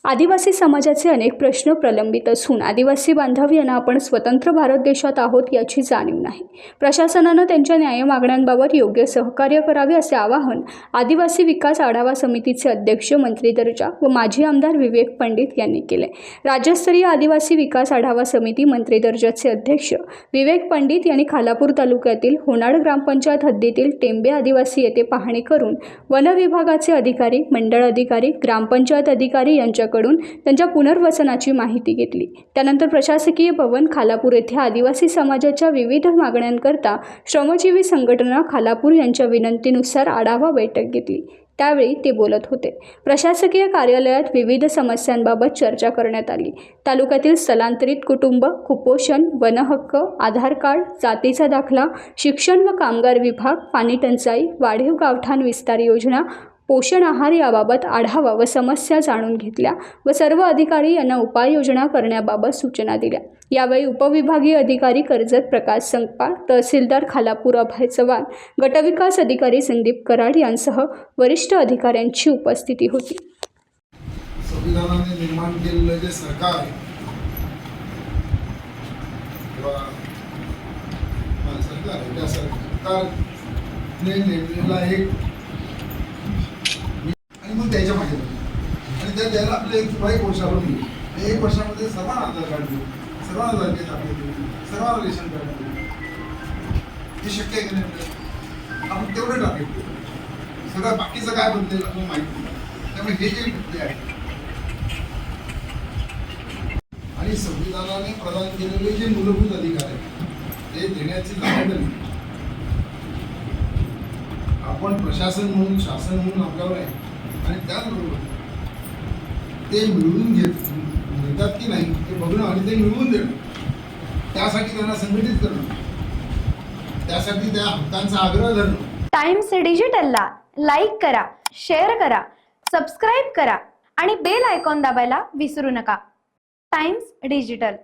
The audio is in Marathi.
आदिवासी समाजाचे अनेक प्रश्न प्रलंबित असून आदिवासी बांधव यांना आपण स्वतंत्र भारत देशात आहोत याची जाणीव नाही. प्रशासनानं त्यांच्या न्याय मागण्यांबाबत योग्य सहकार्य करावे असे आवाहन आदिवासी विकास आढावा समितीचे अध्यक्ष मंत्री दर्जा व माजी आमदार विवेक पंडित यांनी केले. राज्यस्तरीय आदिवासी विकास आढावा समिती मंत्री दर्जाचे अध्यक्ष विवेक पंडित यांनी खालापूर तालुक्यातील होनाड ग्रामपंचायत हद्दीतील टेंबे आदिवासी येथे पाहणी करून वन विभागाचे अधिकारी, मंडळ अधिकारी, ग्रामपंचायत अधिकारी यांच्या त्यांच्या पुनर्वसनाची माहिती घेतली. त्यानंतर प्रशासकीय भवन खालापूर येथे आदिवासी समाजाच्या विविध मागण्यांकरता श्रमजीवी संघटना खालापूर यांच्या विनंतीनुसार आढावा बैठक घेतली. त्यावेळी ते बोलत होते. प्रशासकीय कार्यालयात विविध समस्यांबाबत चर्चा करण्यात आली. तालुक्यातील स्थलांतरित कुटुंब, कुपोषण, वनहक्क, आधार कार्ड, जातीचा दाखला, शिक्षण व कामगार विभाग, पाणी टंचाई, वाढीव गावठाण विस्तार योजना, पोषण आहार याबाबत आढावा व समस्या जाणून घेतल्या व सर्व अधिकारी यांना उपाययोजना करण्याबाबत सूचना दिल्या. यावेळी उपविभागीय अधिकारी कर्जत प्रकाश संकपाळ, तहसीलदार खालापूर अभय चव्हाण, गटविकास अधिकारी संदीप कराड यांसह वरिष्ठ अधिकाऱ्यांची उपस्थिती होती. संविधानाने निर्माण केलेलं जे सरकार आहे त्या सरकारने नेमलेला एक आणि मग त्याच्या मागे आणि त्याला आपले एक वर्षावर मिळेल. 1 वर्षामध्ये सर्वांना आधार कार्ड देऊ, सर्वांना जागेत दाखले देऊ, सर्वांना रेशन कार्ड देऊ. हे शक्य आहे की नाही? आपण तेवढं टार्गेट देऊ. सगळं बाकीचं काय बदलेल आपल्याला माहिती नाही. त्यामुळे हे जे मुद्दे आहेत आणि संविधानाने प्रदान केलेले जे मूलभूत अधिकार आहेत ते देण्याची जबाबदारी आपण प्रशासन म्हणून, शासन म्हणून आपल्यावर आहे. आणि त्याचबरोबर ते मिळवून मिळतात की नाही हे बघणं आणि ते मिळवून देणं, त्यासाठी त्यांना संघटित करणं, त्यासाठी त्या हक्कांचा आग्रह धरणं. टाइम्स डिजिटलला लाईक करा, शेअर करा, सबस्क्राईब करा आणि बेल आयकॉन दाबायला विसरू नका. Times digital.